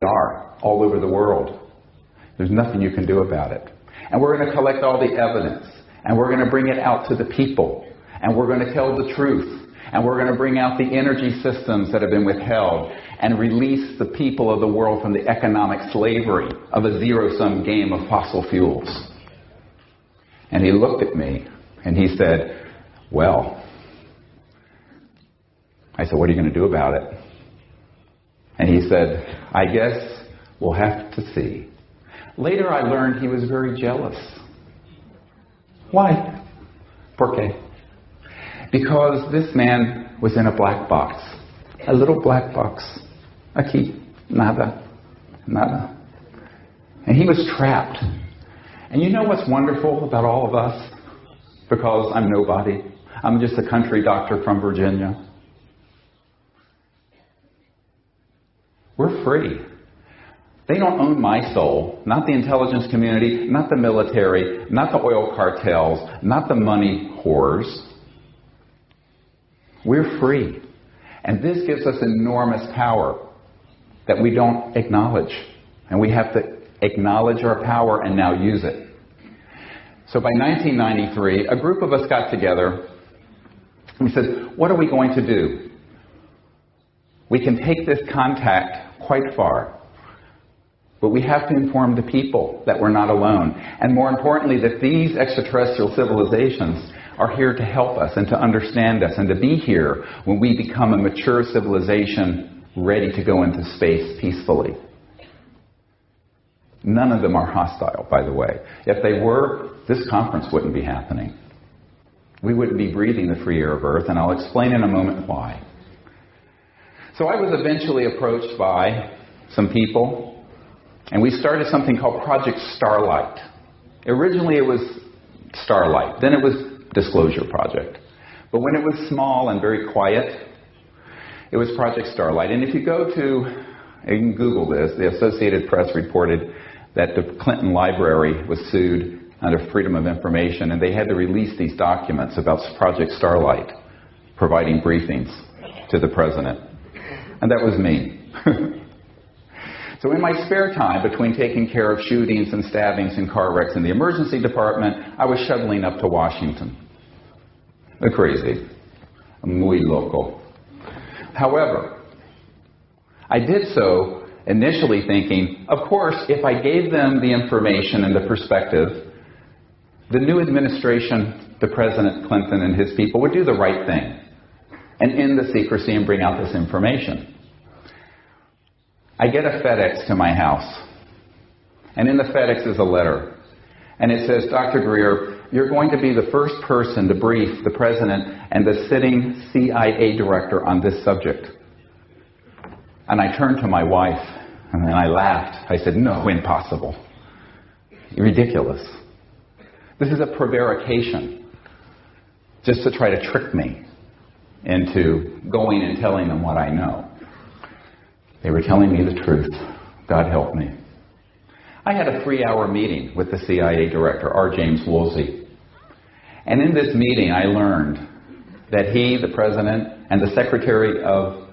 are all over the world. There's nothing you can do about it. And we're going to collect all the evidence, and we're going to bring it out to the people, and we're going to tell the truth, and we're going to bring out the energy systems that have been withheld and release the people of the world from the economic slavery of a zero-sum game of fossil fuels. And he looked at me and he said, well, I said, what are you going to do about it? And he said, I guess we'll have to see. Later I learned he was very jealous. Why? ¿Por qué? Because this man was in a black box. A little black box. Aquí. Nada. Nada. And he was trapped. And you know what's wonderful about all of us? Because I'm nobody. I'm just a country doctor from Virginia. We're free. They don't own my soul. Not the intelligence community, not the military, not the oil cartels, not the money whores. We're free. And this gives us enormous power that we don't acknowledge. And we have to acknowledge our power and now use it. So by 1993, a group of us got together and we said, what are we going to do? We can take this contact quite far. But we have to inform the people that we're not alone. And more importantly, that these extraterrestrial civilizations are here to help us and to understand us and to be here when we become a mature civilization ready to go into space peacefully. None of them are hostile, by the way. If they were, this conference wouldn't be happening. We wouldn't be breathing the free air of Earth, and I'll explain in a moment why. So I was eventually approached by some people, and we started something called Project Starlight. Originally it was Starlight, then it was Disclosure Project. But when it was small and very quiet, it was Project Starlight. And if you go to, you can Google this, the Associated Press reported that the Clinton Library was sued under Freedom of Information, and they had to release these documents about Project Starlight, providing briefings to the president. And that was me. So in my spare time, between taking care of shootings and stabbings and car wrecks in the emergency department, I was shuttling up to Washington. Crazy. Muy loco. However, I did so initially thinking, of course, if I gave them the information and the perspective, the new administration, the President Clinton and his people, would do the right thing and end the secrecy and bring out this information. I get a FedEx to my house, and in the FedEx is a letter, and it says, Dr. Greer, you're going to be the first person to brief the President and the sitting CIA director on this subject. And I turned to my wife, and then I laughed. I said, no, impossible. Ridiculous. This is a prevarication, just to try to trick me into going and telling them what I know. They were telling me the truth. God help me. I had a 3-hour meeting with the CIA director, R. James Woolsey. And in this meeting, I learned that he, the President, and the Secretary of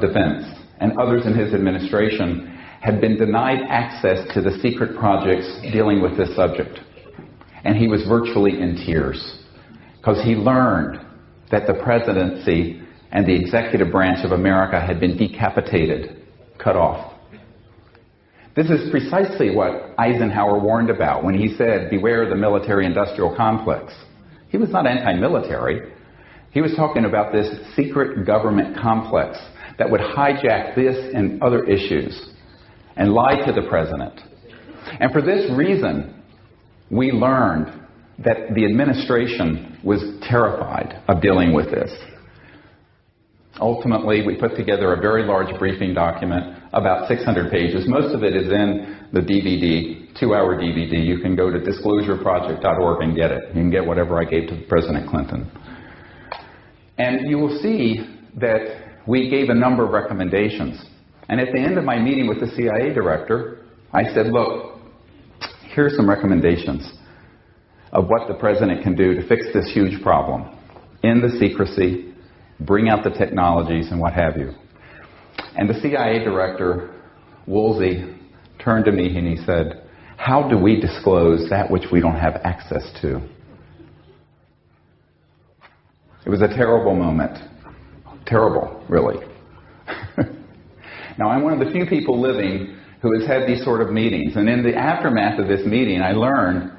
Defense, and others in his administration, had been denied access to the secret projects dealing with this subject. And he was virtually in tears, because he learned that the presidency and the executive branch of America had been decapitated, cut off. This is precisely what Eisenhower warned about when he said, beware the military-industrial complex. He was not anti-military. He was talking about this secret government complex that would hijack this and other issues and lie to the president. And for this reason, we learned that the administration was terrified of dealing with this. Ultimately, we put together a very large briefing document, about 600 pages. Most of it is in the DVD, 2-hour DVD. You can go to disclosureproject.org and get it. You can get whatever I gave to President Clinton. And you will see that we gave a number of recommendations. And at the end of my meeting with the CIA director, I said, look, here's some recommendations of what the president can do to fix this huge problem. End the secrecy, bring out the technologies and what have you. And the CIA director Woolsey turned to me and he said, "How do we disclose that which we don't have access to?" It was a terrible moment. Terrible, really. Now, I'm one of the few people living who has had these sort of meetings. And in the aftermath of this meeting, I learned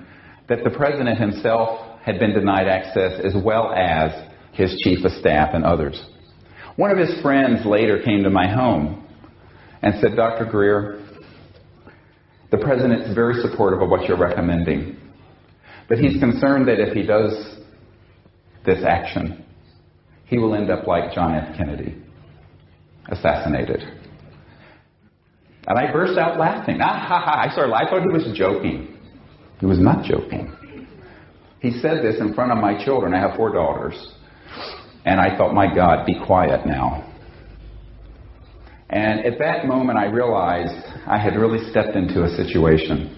that the president himself had been denied access, as well as his chief of staff and others. One of his friends later came to my home and said, "Dr. Greer, the president's very supportive of what you're recommending, but he's concerned that if he does this action, he will end up like John F. Kennedy, assassinated." And I burst out laughing. I started laughing. I thought he was joking. He was not joking. He said this in front of my children. I have 4 daughters. And I thought, my God, be quiet now. And at that moment, I realized I had really stepped into a situation.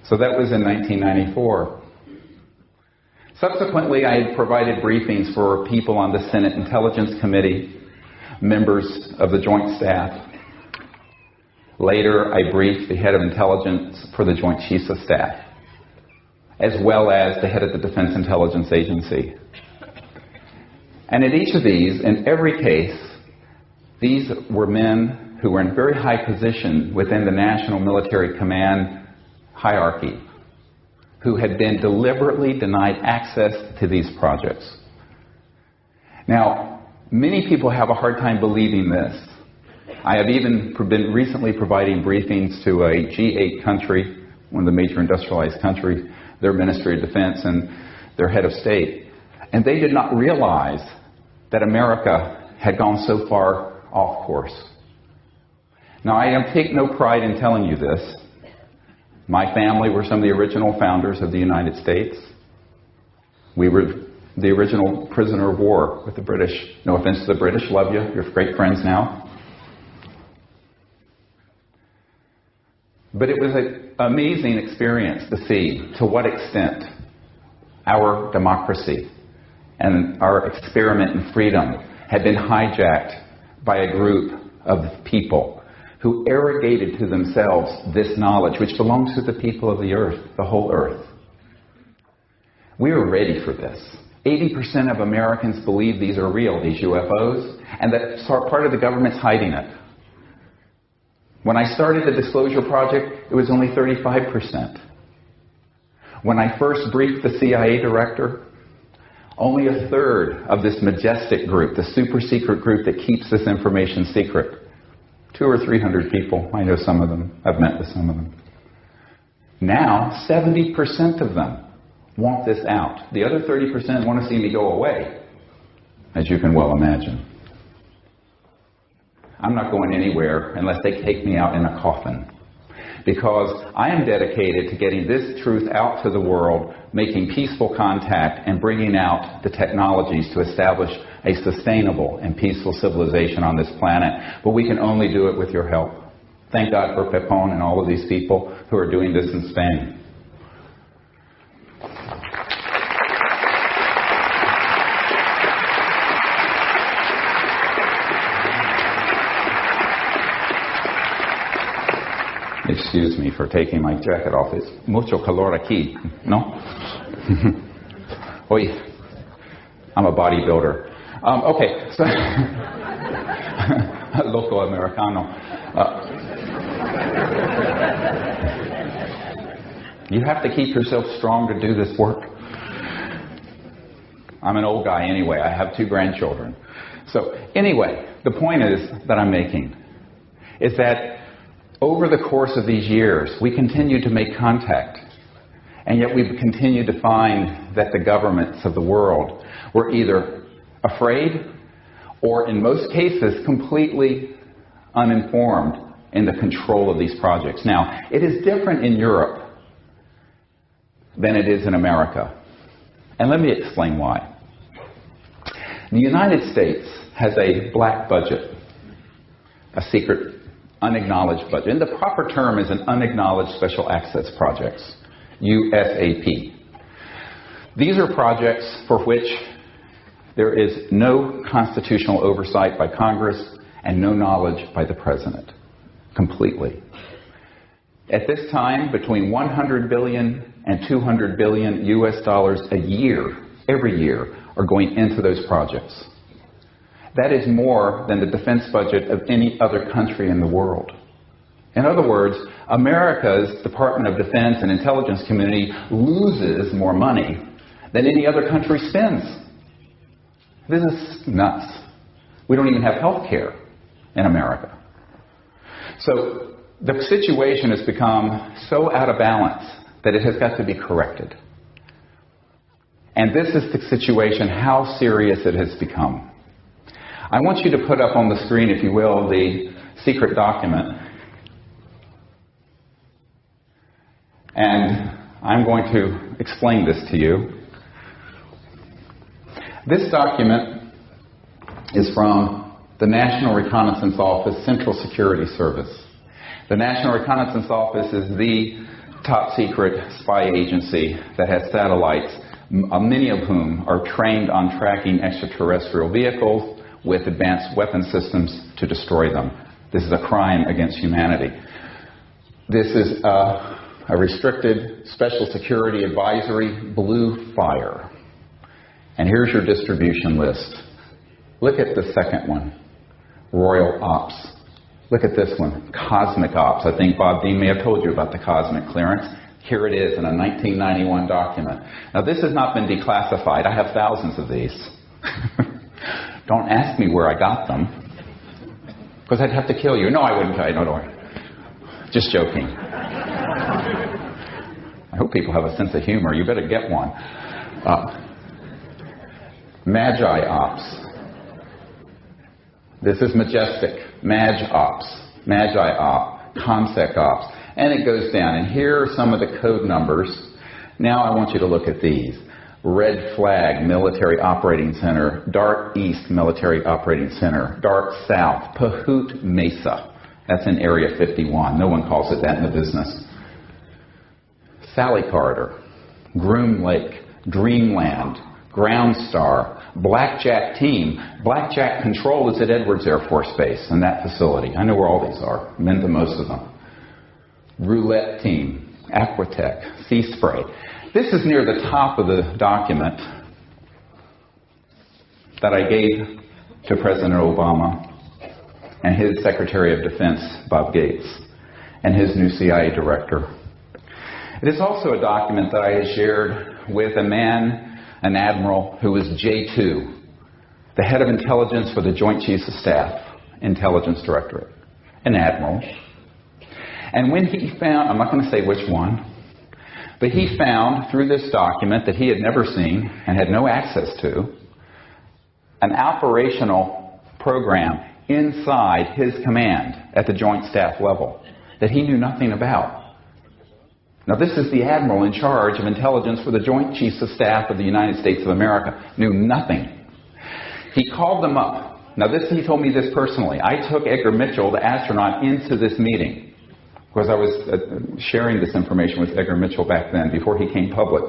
So that was in 1994. Subsequently, I had provided briefings for people on the Senate Intelligence Committee, members of the Joint Staff. Later, I briefed the head of intelligence for the Joint Chiefs of Staff, as well as the head of the Defense Intelligence Agency. And in each of these, in every case, these were men who were in very high position within the National Military Command hierarchy, who had been deliberately denied access to these projects. Now, many people have a hard time believing this. I have even been recently providing briefings to a G8 country, one of the major industrialized countries, their Ministry of Defense and their head of state. And they did not realize that America had gone so far off course. Now, I take no pride in telling you this. My family were some of the original founders of the United States. We were the original prisoner of war with the British. No offense to the British, love you, you're great friends now. But it was an amazing experience to see to what extent our democracy and our experiment in freedom had been hijacked by a group of people who arrogated to themselves this knowledge which belongs to the people of the earth, the whole earth. We were ready for this. 80% of Americans believe these are real, these UFOs, and that part of the government's hiding it. When I started the Disclosure Project, it was only 35%. When I first briefed the CIA director, only a third of this majestic group, the super secret group that keeps this information secret, 200 or 300 people, I know some of them, I've met with some of them. Now, 70% of them want this out. The other 30% want to see me go away, as you can well imagine. I'm not going anywhere unless they take me out in a coffin, because I am dedicated to getting this truth out to the world, making peaceful contact, and bringing out the technologies to establish a sustainable and peaceful civilization on this planet. But we can only do it with your help. Thank God for Pepon and all of these people who are doing this in Spain. Excuse me for taking my jacket off. It's mucho calor aquí, no? Oy, I'm a bodybuilder. Okay, so loco americano. You have to keep yourself strong to do this work. I'm an old guy anyway. I have 2 grandchildren. So anyway, the point is that I'm making is that over the course of these years, we continue to make contact, and yet we continue to find that the governments of the world were either afraid or, in most cases, completely uninformed in the control of these projects. Now, it is different in Europe than it is in America, and let me explain why. The United States has a black budget, a secret unacknowledged budget. And the proper term is an unacknowledged special access projects, USAP. These are projects for which there is no constitutional oversight by Congress and no knowledge by the President. Completely. At this time, between 100 billion and 200 billion US dollars a year, every year, are going into those projects. That is more than the defense budget of any other country in the world. In other words, America's Department of Defense and intelligence community loses more money than any other country spends. This is nuts. We don't even have health care in America. So the situation has become so out of balance that it has got to be corrected. And this is the situation, how serious it has become. I want you to put up on the screen, if you will, the secret document. And I'm going to explain this to you. This document is from the National Reconnaissance Office, Central Security Service. The National Reconnaissance Office is the top secret spy agency that has satellites, many of whom are trained on tracking extraterrestrial vehicles with advanced weapon systems to destroy them. This is a crime against humanity. This is a restricted special security advisory, blue fire. And here's your distribution list. Look at the second one, Royal Ops. Look at this one, Cosmic Ops. I think Bob Dean may have told you about the cosmic clearance. Here it is in a 1991 document. Now this has not been declassified. I have thousands of these. Don't ask me where I got them, because I'd have to kill you. No, I wouldn't kill you. No, don't worry. Just joking. I hope people have a sense of humor. You better get one. Magi Ops. This is Majestic. Magi Ops. Magi Op. ComSec Ops. And it goes down. And here are some of the code numbers. Now I want you to look at these. Red Flag Military Operating Center. Dark East Military Operating Center. Dark South. Pahut Mesa. That's in Area 51. No one calls it that in the business. Sally Corridor. Groom Lake. Dreamland. Ground Star. Blackjack Team. Blackjack Control is at Edwards Air Force Base in that facility. I know where all these are. I've been to most of them. Roulette Team. Aquatech. Sea Spray. This is near the top of the document that I gave to President Obama and his Secretary of Defense, Bob Gates, and his new CIA director. It is also a document that I had shared with a man, an admiral, who was J2, the head of intelligence for the Joint Chiefs of Staff, Intelligence Directorate, an admiral. And when he found, I'm not going to say which one, but he found through this document that he had never seen and had no access to, an operational program inside his command at the Joint Staff level that he knew nothing about. Now this is the admiral in charge of intelligence for the Joint Chiefs of Staff of the United States of America. Knew nothing. He called them up. Now he told me this personally. I took Edgar Mitchell, the astronaut, into this meeting because I was sharing this information with Edgar Mitchell back then before he came public.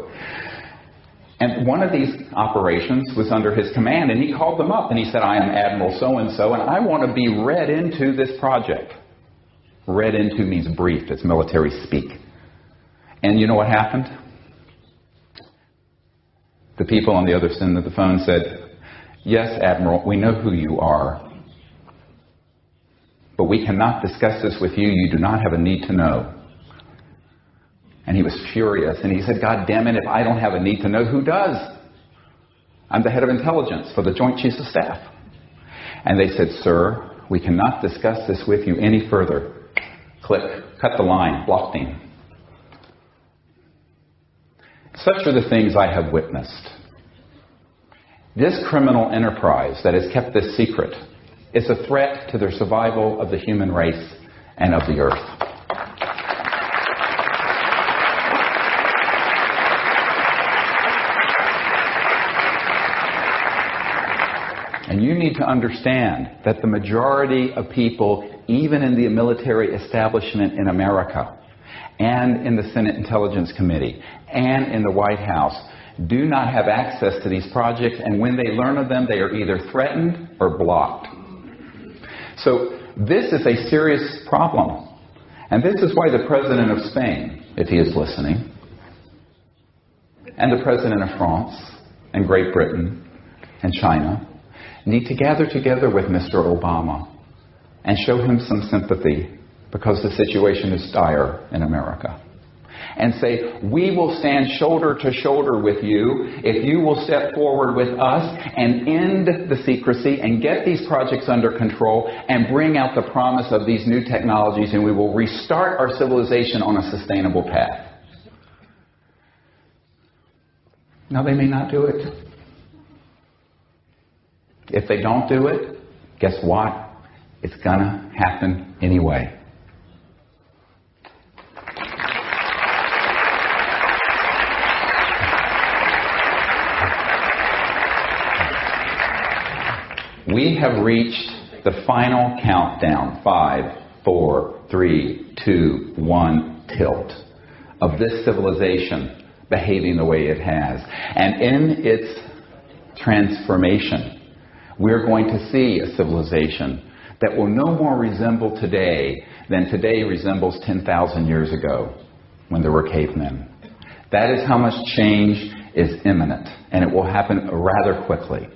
And one of these operations was under his command, and he called them up and he said, I am Admiral so-and-so, and I want to be read into this project. Read into means briefed. It's military speak. And you know what happened? The people on the other end of the phone said, yes, Admiral, we know who you are. But we cannot discuss this with you. You do not have a need to know. And he was furious. And he said, God damn it, if I don't have a need to know, who does? I'm the head of intelligence for the Joint Chiefs of Staff. And they said, sir, we cannot discuss this with you any further. Click. Cut the line. Blocked him. Such are the things I have witnessed. This criminal enterprise that has kept this secret is a threat to the survival of the human race and of the earth. And you need to understand that the majority of people, even in the military establishment in America, and in the Senate Intelligence Committee, and in the White House, do not have access to these projects, and when they learn of them, they are either threatened or blocked. So this is a serious problem. And this is why the President of Spain, if he is listening, and the President of France, and Great Britain, and China, need to gather together with Mr. Obama and show him some sympathy because the situation is dire in America. And say, we will stand shoulder to shoulder with you if you will step forward with us and end the secrecy and get these projects under control and bring out the promise of these new technologies, and we will restart our civilization on a sustainable path. Now, they may not do it. If they don't do it, guess what? It's going to happen anyway. We have reached the final countdown, 5, 4, 3, 2, 1, tilt, of this civilization behaving the way it has. And in its transformation, we're going to see a civilization that will no more resemble today than today resembles 10,000 years ago when there were cavemen. That is how much change is imminent, and it will happen rather quickly.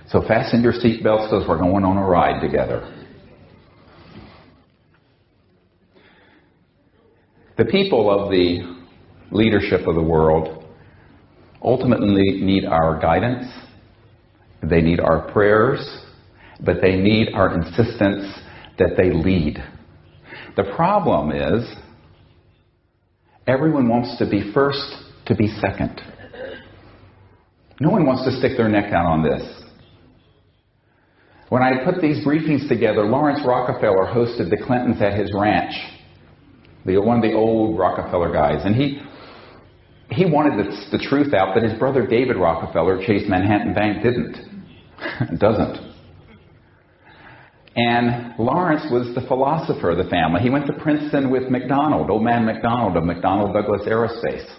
So fasten your seatbelts because we're going on a ride together. The people of the leadership of the world ultimately need our guidance. They need our prayers, but they need our insistence that they lead. The problem is everyone wants to be first to be second. No one wants to stick their neck out on this. When I put these briefings together, Lawrence Rockefeller hosted the Clintons at his ranch, one of the old Rockefeller guys. And he wanted the truth out that his brother David Rockefeller, Chase Manhattan Bank, doesn't. And Lawrence was the philosopher of the family. He went to Princeton with McDonald, old man McDonald of McDonnell Douglas Aerospace.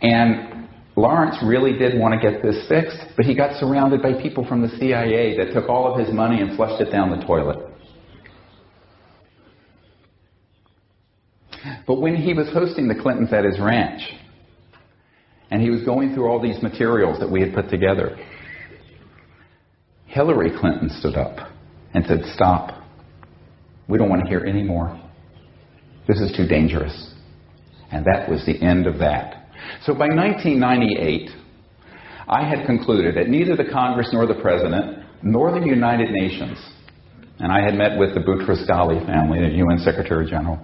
And Lawrence really did want to get this fixed, but he got surrounded by people from the CIA that took all of his money and flushed it down the toilet. But when he was hosting the Clintons at his ranch, and he was going through all these materials that we had put together, Hillary Clinton stood up and said, "Stop. We don't want to hear any more. This is too dangerous." And that was the end of that. So by 1998, I had concluded that neither the Congress nor the President nor the United Nations, and I had met with the Boutros Ghali family, the UN Secretary General,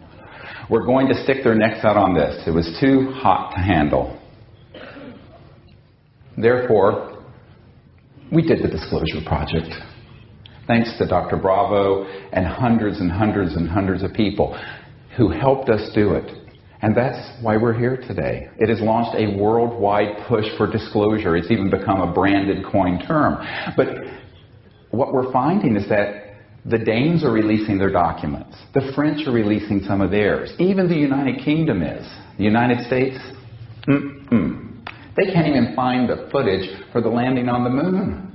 were going to stick their necks out on this. It was too hot to handle. Therefore, we did the Disclosure Project. Thanks to Dr. Bravo and hundreds and hundreds and hundreds of people who helped us do it. And that's why we're here today. It has launched a worldwide push for disclosure. It's even become a branded coined term. But what we're finding is that the Danes are releasing their documents. The French are releasing some of theirs. Even the United Kingdom is. The United States? They can't even find the footage for the landing on the moon.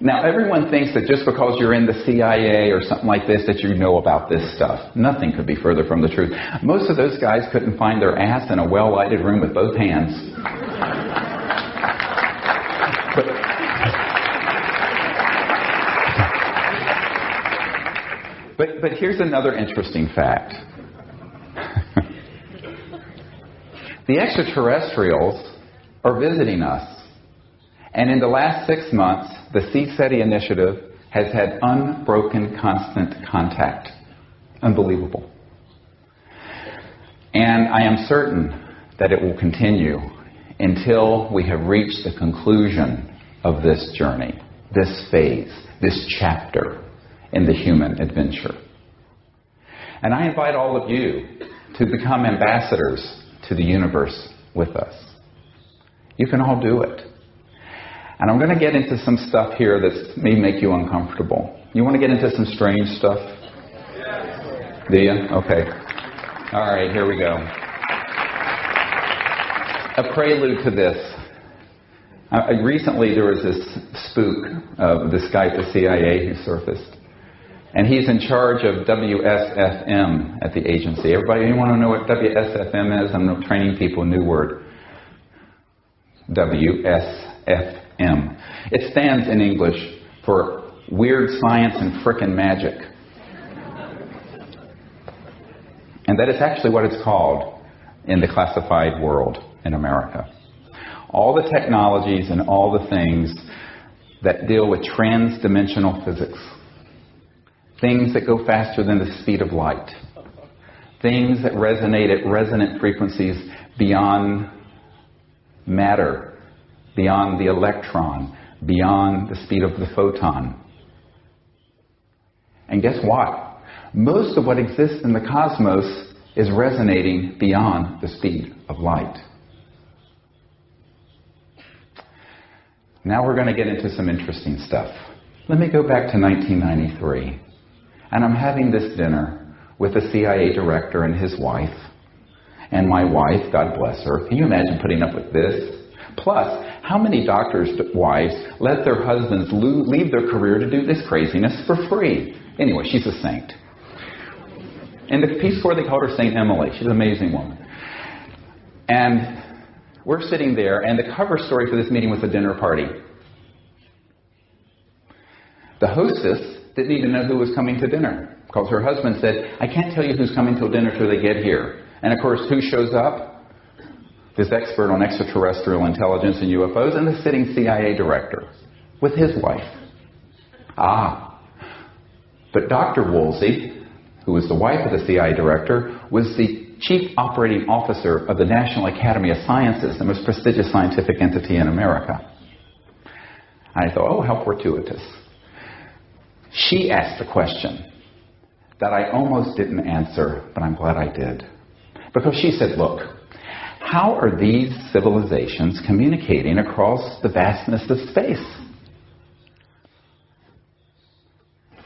Now, everyone thinks that just because you're in the CIA or something like this that you know about this stuff. Nothing could be further from the truth. Most of those guys couldn't find their ass in a well-lighted room with both hands. But here's another interesting fact. The extraterrestrials are visiting us. And in the last 6 months, the CSETI initiative has had unbroken, constant contact. Unbelievable. And I am certain that it will continue until we have reached the conclusion of this journey, this phase, this chapter in the human adventure. And I invite all of you to become ambassadors to the universe with us. You can all do it. And I'm going to get into some stuff here that may make you uncomfortable. You want to get into some strange stuff? Yes. Do you? Okay. All right, here we go. A prelude to this. Recently, there was this spook of this guy at the CIA who surfaced. And he's in charge of WSFM at the agency. Everybody, anyone want to know what WSFM is? I'm training people, new word. WSFM. It stands in English for Weird Science and Frickin' Magic. And that is actually what it's called in the classified world in America. All the technologies and all the things that deal with trans-dimensional physics. Things that go faster than the speed of light. Things that resonate at resonant frequencies beyond matter, beyond the electron, beyond the speed of the photon. And guess what? Most of what exists in the cosmos is resonating beyond the speed of light. Now we're going to get into some interesting stuff. Let me go back to 1993. And I'm having this dinner with the CIA director and his wife. And my wife, God bless her. Can you imagine putting up with this? Plus, how many doctors' wives let their husbands leave their career to do this craziness for free? Anyway, she's a saint. In the Peace Corps, they called her Saint Emily. She's an amazing woman. And we're sitting there, and the cover story for this meeting was a dinner party. The hostess didn't even know who was coming to dinner, because her husband said, I can't tell you who's coming to dinner till they get here. And of course, who shows up? This expert on extraterrestrial intelligence and UFOs, and the sitting CIA director with his wife. But Dr. Woolsey, who was the wife of the CIA director, was the chief operating officer of the National Academy of Sciences, the most prestigious scientific entity in America. And I thought, oh, how fortuitous. She asked a question that I almost didn't answer, but I'm glad I did. Because she said, look, how are these civilizations communicating across the vastness of space?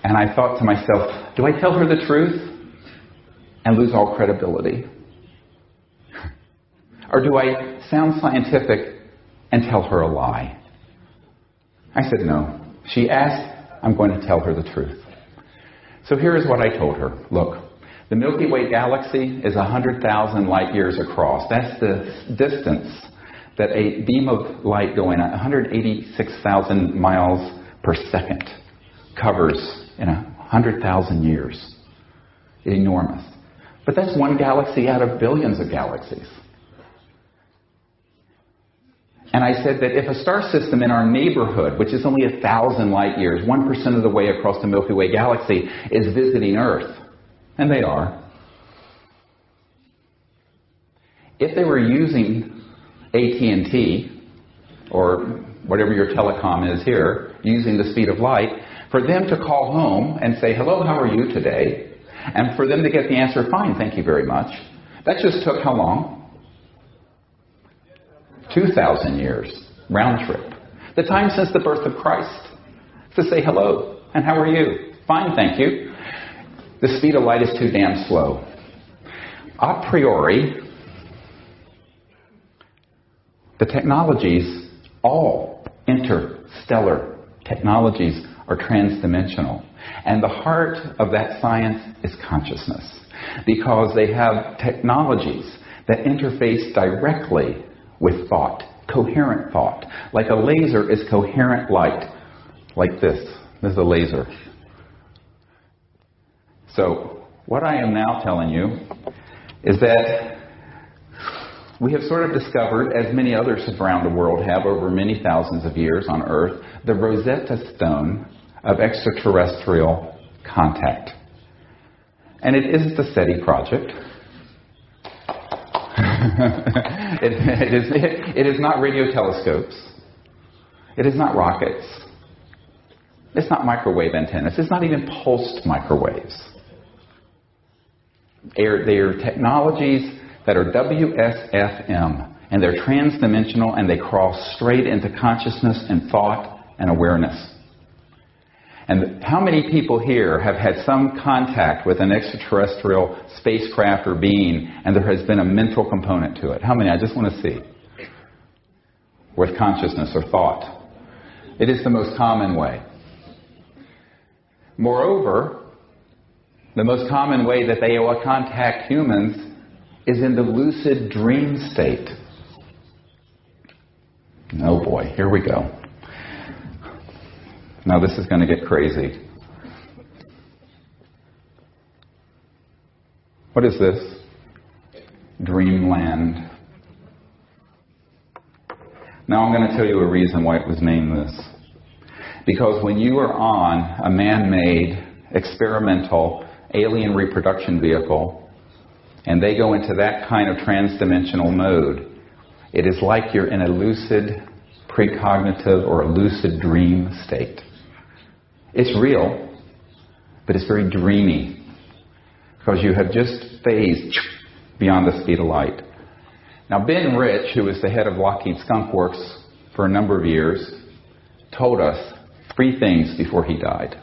And I thought to myself, do I tell her the truth and lose all credibility? Or do I sound scientific and tell her a lie? I said no. She asked, I'm going to tell her the truth. So here is what I told her. Look, the Milky Way galaxy is 100,000 light years across. That's the distance that a beam of light going at 186,000 miles per second covers in 100,000 years. Enormous. But that's one galaxy out of billions of galaxies. And I said that if a star system in our neighborhood, which is only 1,000 light years, 1% of the way across the Milky Way galaxy, is visiting Earth, and they are, if they were using AT&T, or whatever your telecom is here, using the speed of light, for them to call home and say, hello, how are you today? And for them to get the answer, fine, thank you very much. That just took how long? 2,000 years, round trip. The time since the birth of Christ. To say hello, and how are you? Fine, thank you. The speed of light is too damn slow. A priori, the technologies, all interstellar technologies, are transdimensional. And the heart of that science is consciousness. Because they have technologies that interface directly with thought, coherent thought. Like a laser is coherent light. Like this. This is a laser. So, what I am now telling you is that we have sort of discovered, as many others around the world have over many thousands of years on Earth, the Rosetta Stone of extraterrestrial contact. And it is the SETI project. It is not radio telescopes. It is not rockets. It's not microwave antennas. It's not even pulsed microwaves. They are technologies that are WSFM, and they're transdimensional, and they cross straight into consciousness and thought and awareness. And how many people here have had some contact with an extraterrestrial spacecraft or being, and there has been a mental component to it? How many? I just want to see. with consciousness or thought. It is the most common way. Moreover, the most common way that they will contact humans is in the lucid dream state. Oh boy, here we go. Now this is going to get crazy. What is this? Dreamland. Now I'm going to tell you a reason why it was named this. Because when you are on a man-made, experimental, alien reproduction vehicle, and they go into that kind of trans-dimensional mode, it is like you're in a lucid, precognitive, or a lucid dream state. It's real, but it's very dreamy. Because you have just phased beyond the speed of light. Now, Ben Rich, who was the head of Lockheed Skunk Works for a number of years, told us 3 things before he died.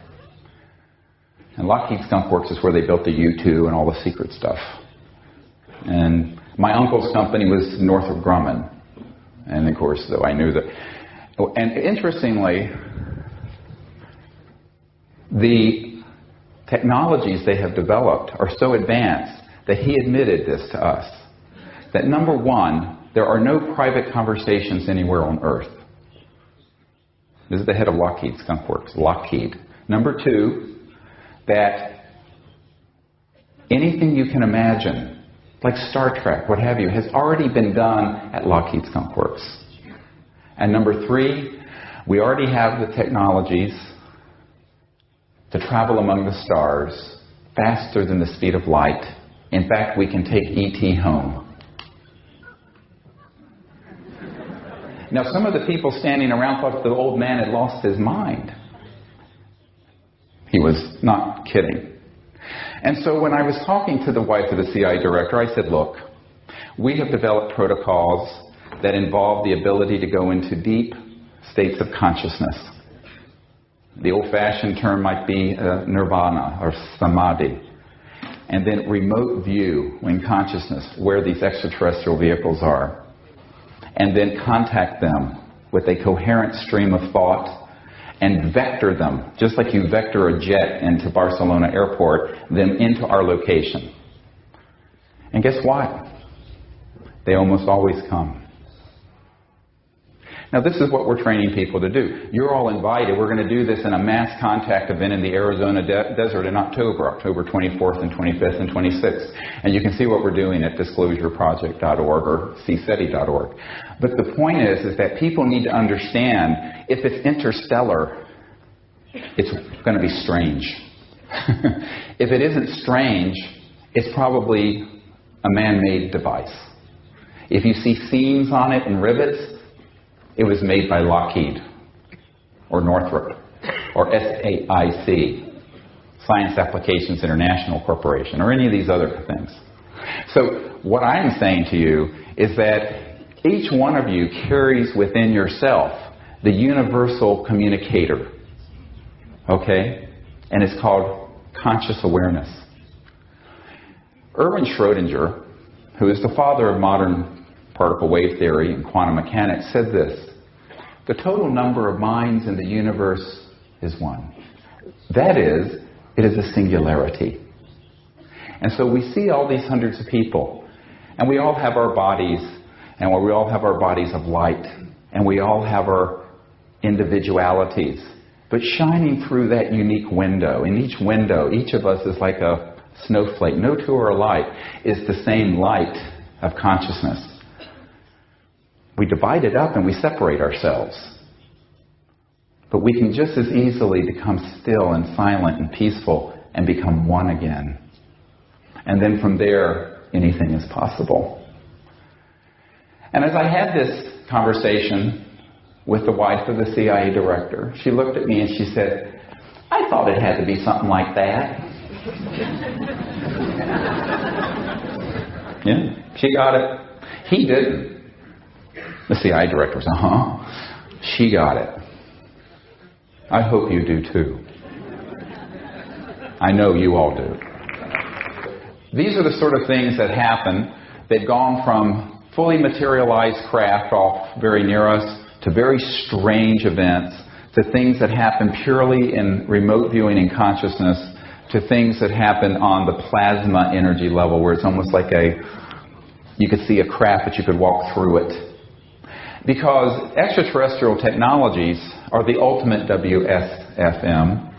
And Lockheed Skunk Works is where they built the U-2 and all the secret stuff. And my uncle's company was Northrop Grumman. And of course, though, I knew that. And interestingly, the technologies they have developed are so advanced that he admitted this to us. That number one, there are no private conversations anywhere on Earth. This is the head of Lockheed Skunk Works, Lockheed. Number two, that anything you can imagine, like Star Trek, what have you, has already been done at Lockheed Skunk Works. And number three, we already have the technologies to travel among the stars faster than the speed of light. In fact, we can take E.T. home. Now, some of the people standing around thought the old man had lost his mind. He was not kidding. And so when I was talking to the wife of the CIA director, I said, look, we have developed protocols that involve the ability to go into deep states of consciousness. The old-fashioned term might be nirvana or samadhi. And then remote view in consciousness where these extraterrestrial vehicles are. And then contact them with a coherent stream of thought and vector them, just like you vector a jet into Barcelona airport, them into our location. And guess what? They almost always come. Now, this is what we're training people to do. You're all invited. We're going to do this in a mass contact event in the Arizona desert in October 24th and 25th and 26th. And you can see what we're doing at disclosureproject.org or cseti.org. But the point is that people need to understand if it's interstellar, it's going to be strange. If it isn't strange, it's probably a man-made device. If you see seams on it and rivets, it was made by Lockheed or Northrop or SAIC, Science Applications International Corporation, or any of these other things. So what I'm saying to you is that each one of you carries within yourself the universal communicator, okay? And it's called conscious awareness. Erwin Schrödinger, who is the father of modern particle wave theory and quantum mechanics, said this: the total number of minds in the universe is one. That is, it is a singularity. And so we see all these hundreds of people, and we all have our bodies, and we all have our bodies of light, and we all have our individualities. But shining through that unique window, in each window, each of us is like a snowflake. No two are alike. It's the same light of consciousness. We divide it up and we separate ourselves. But we can just as easily become still and silent and peaceful and become one again. And then from there, anything is possible. And as I had this conversation with the wife of the CIA director, she looked at me and she said, I thought it had to be something like that. Yeah, she got it. He didn't. The CIA director was, she got it. I hope you do too. I know you all do. These are the sort of things that happen. They've gone from fully materialized craft off very near us, to very strange events, to things that happen purely in remote viewing and consciousness, to things that happen on the plasma energy level, where it's almost like you could see a craft, but you could walk through it. Because extraterrestrial technologies are the ultimate WSFM,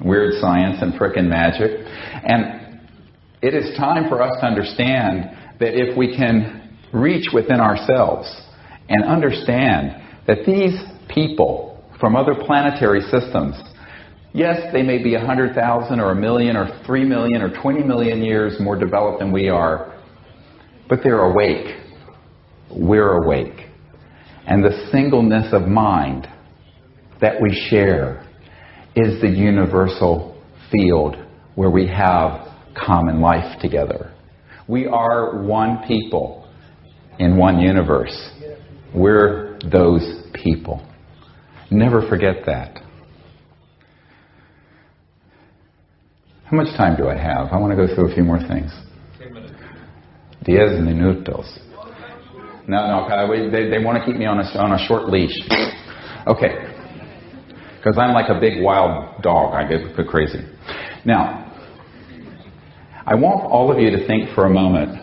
weird science and frickin' magic. And it is time for us to understand that if we can reach within ourselves and understand that these people from other planetary systems, yes, they may be 100,000 or 1 million or 3 million or 20 million years more developed than we are, but they're awake. We're awake. And the singleness of mind that we share is the universal field where we have common life together. We are one people in one universe. We're those people. Never forget that. How much time do I have? I want to go through a few more things. 10 minutes. 10 minutos. No, they want to keep me on a short leash. Okay. Because I'm like a big wild dog. I get crazy. Now, I want all of you to think for a moment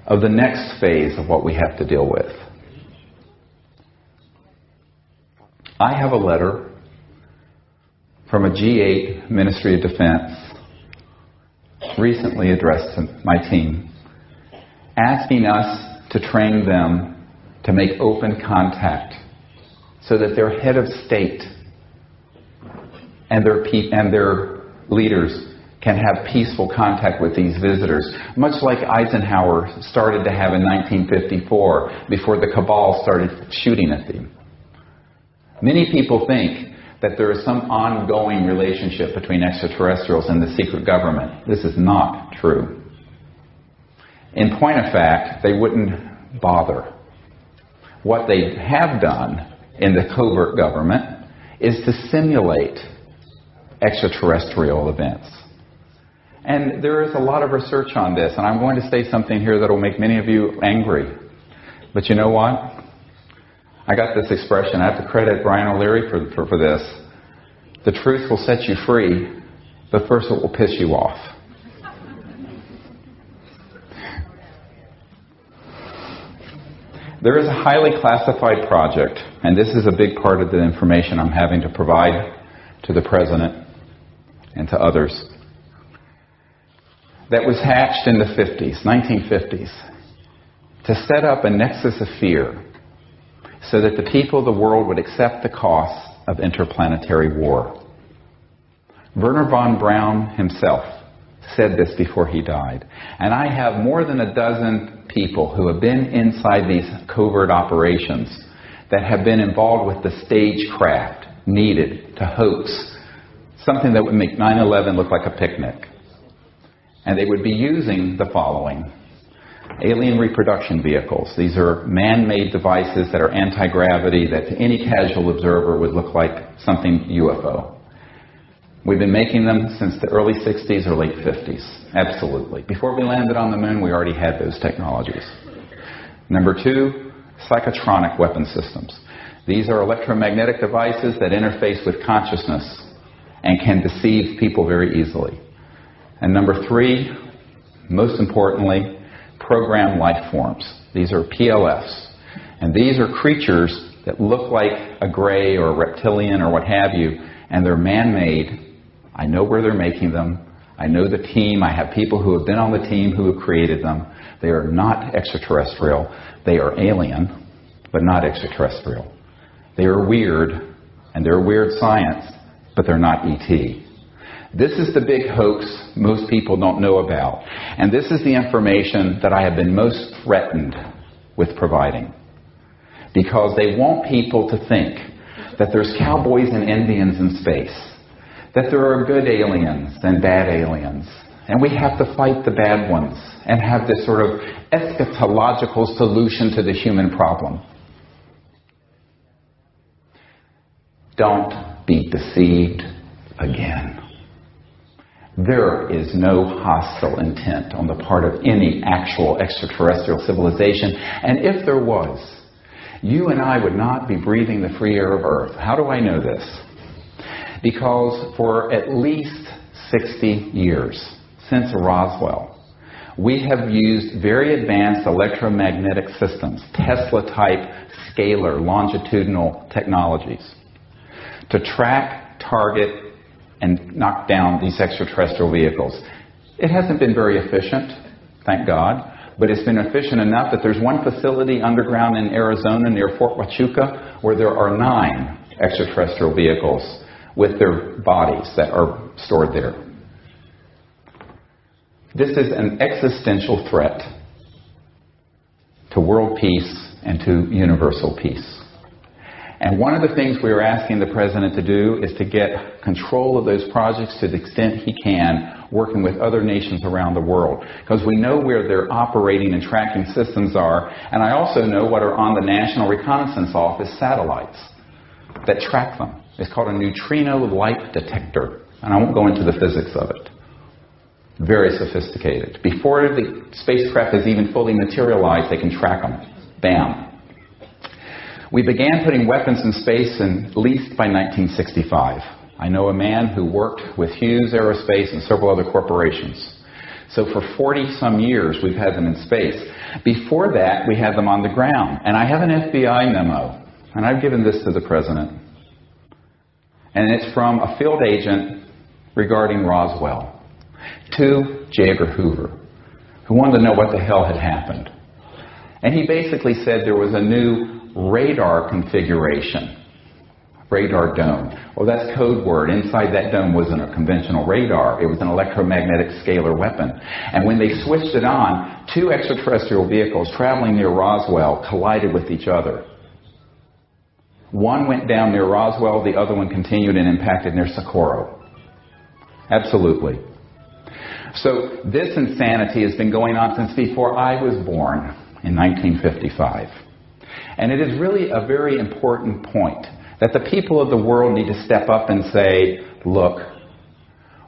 of the next phase of what we have to deal with. I have a letter from a G8 Ministry of Defense recently addressed to my team, asking us to train them to make open contact so that their head of state and their leaders can have peaceful contact with these visitors, much like Eisenhower started to have in 1954 before the cabal started shooting at them. Many people think that there is some ongoing relationship between extraterrestrials and the secret government. This is not true. In point of fact, they wouldn't bother. What they have done in the covert government is to simulate extraterrestrial events. And there is a lot of research on this, and I'm going to say something here that will make many of you angry. But you know what? I got this expression. I have to credit Brian O'Leary for this. The truth will set you free, but first it will piss you off. There is a highly classified project, and this is a big part of the information I'm having to provide to the President and to others, that was hatched in the 1950s, to set up a nexus of fear so that the people of the world would accept the costs of interplanetary war. Wernher von Braun himself said this before he died. And I have more than a dozen people who have been inside these covert operations that have been involved with the stagecraft needed to hoax something that would make 9/11 look like a picnic. And they would be using the following: alien reproduction vehicles. These are man-made devices that are anti-gravity that to any casual observer would look like something UFO. We've been making them since the early 60s or late 50s. Absolutely. Before we landed on the moon, we already had those technologies. Number 2, psychotronic weapon systems. These are electromagnetic devices that interface with consciousness and can deceive people very easily. And number 3, most importantly, programmed life forms. These are PLFs. And these are creatures that look like a gray or a reptilian or what have you, and they're man-made. I know where they're making them. I know the team. I have people who have been on the team who have created them. They are not extraterrestrial. They are alien, but not extraterrestrial. They are weird, and they're weird science, but they're not ET. This is the big hoax most people don't know about. And this is the information that I have been most threatened with providing. Because they want people to think that there's cowboys and Indians in space, that there are good aliens and bad aliens, and we have to fight the bad ones and have this sort of eschatological solution to the human problem. Don't be deceived again. There is no hostile intent on the part of any actual extraterrestrial civilization. And if there was, you and I would not be breathing the free air of Earth. How do I know this? Because for at least 60 years, since Roswell, we have used very advanced electromagnetic systems, Tesla-type scalar longitudinal technologies, to track, target, and knock down these extraterrestrial vehicles. It hasn't been very efficient, thank God, but it's been efficient enough that there's one facility underground in Arizona near Fort Huachuca where there are 9 extraterrestrial vehicles with their bodies that are stored there. This is an existential threat to world peace and to universal peace. And one of the things we are asking the President to do is to get control of those projects to the extent he can, working with other nations around the world. Because we know where their operating and tracking systems are, and I also know what are on the National Reconnaissance Office satellites that track them. It's called a neutrino light detector, and I won't go into the physics of it. Very sophisticated. Before the spacecraft is even fully materialized, they can track them. Bam. We began putting weapons in space at least by 1965. I know a man who worked with Hughes Aerospace and several other corporations. So for 40-some years, we've had them in space. Before that, we had them on the ground. And I have an FBI memo, and I've given this to the President. And it's from a field agent regarding Roswell to J. Edgar Hoover, who wanted to know what the hell had happened. And he basically said there was a new radar configuration, radar dome. Well, that's code word. Inside that dome wasn't a conventional radar. It was an electromagnetic scalar weapon. And when they switched it on, 2 extraterrestrial vehicles traveling near Roswell collided with each other. One went down near Roswell, the other one continued and impacted near Socorro. Absolutely. So this insanity has been going on since before I was born in 1955. And it is really a very important point that the people of the world need to step up and say, look,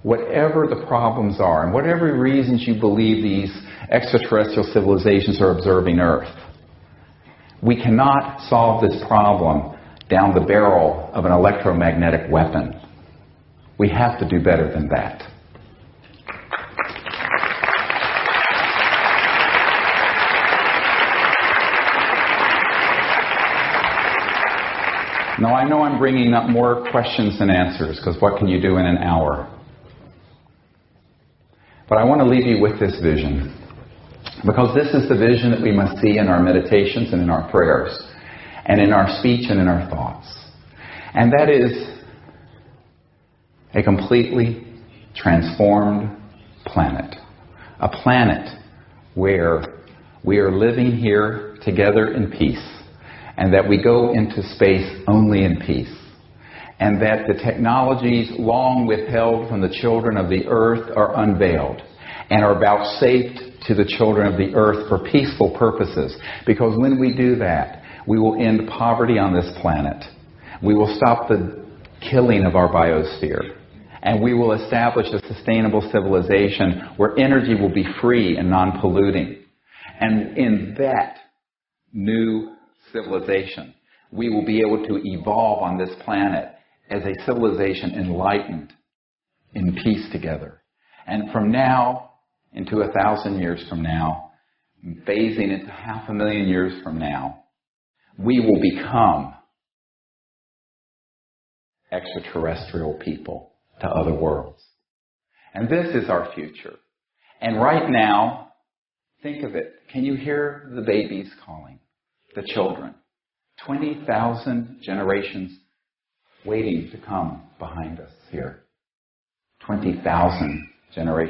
whatever the problems are and whatever reasons you believe these extraterrestrial civilizations are observing Earth, we cannot solve this problem down the barrel of an electromagnetic weapon. We have to do better than that. Now, I know I'm bringing up more questions than answers, because what can you do in an hour? But I want to leave you with this vision, because this is the vision that we must see in our meditations and in our prayers, and in our speech and in our thoughts. And that is a completely transformed planet. A planet where we are living here together in peace. And that we go into space only in peace. And that the technologies long withheld from the children of the earth are unveiled and are vouchsafed to the children of the earth for peaceful purposes. Because when we do that, we will end poverty on this planet. We will stop the killing of our biosphere. And we will establish a sustainable civilization where energy will be free and non-polluting. And in that new civilization, we will be able to evolve on this planet as a civilization enlightened in peace together. And from now into 1,000 years from now, phasing into 500,000 years from now, we will become extraterrestrial people to other worlds. And this is our future. And right now, think of it. Can you hear the babies calling? The children. 20,000 generations waiting to come behind us here. 20,000 generations.